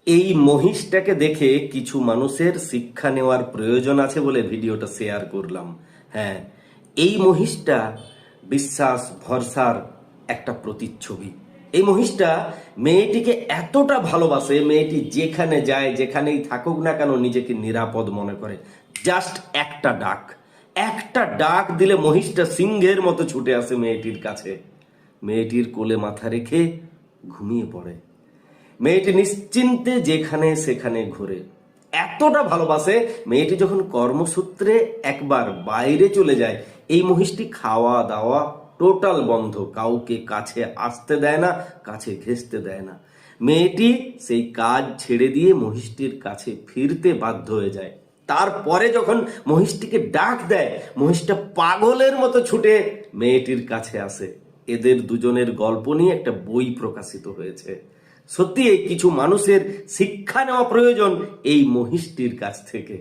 এই মহিষটাকে দেখে কিছু মানুষের শিক্ষা নেওয়ার প্রয়োজন আছে বলে ভিডিওটা শেয়ার করলাম। হ্যাঁ, এই মহিষটা বিশ্বাস ভরসার একটা প্রতিচ্ছবি। এই মহিষটা মেয়েটিকে এতটা ভালোবাসে, মেয়েটি যেখানে যায় যেখানেই থাকুক না কেন নিজেকে নিরাপদ মনে করে। জাস্ট একটা ডাক দিলে মহিষটা সিংহের মতো ছুটে আসে মেয়েটির কাছে, মেয়েটির কোলে মাথা রেখে ঘুমিয়ে পড়ে। মেয়েটি নিশ্চিন্তে যেখানে সেখানে ঘুরে। এতটা ভালোবাসে, মেয়েটি যখন কর্মসূত্রে একবার বাইরে চলে যায়, এই মহিষটি খাওয়া দাওয়া টোটাল বন্ধ, কাউকে কাছে আসতে দেয় না, কাছে ঘেঁষতে দেয় না। মেয়েটি সেই কাজ ছেড়ে দিয়ে মহিষটির কাছে ফিরতে বাধ্য হয়ে যায়। তারপরে যখন মহিষটিকে ডাক দেয়, মহিষটা পাগলের মতো ছুটে মেয়েটির কাছে আসে। এদের দুজনের গল্প নিয়ে একটা বই প্রকাশিত হয়েছে। সত্যি এই কিছু মানুষের শিক্ষা নেওয়া প্রয়োজন এই মহিষটির কাছ থেকে।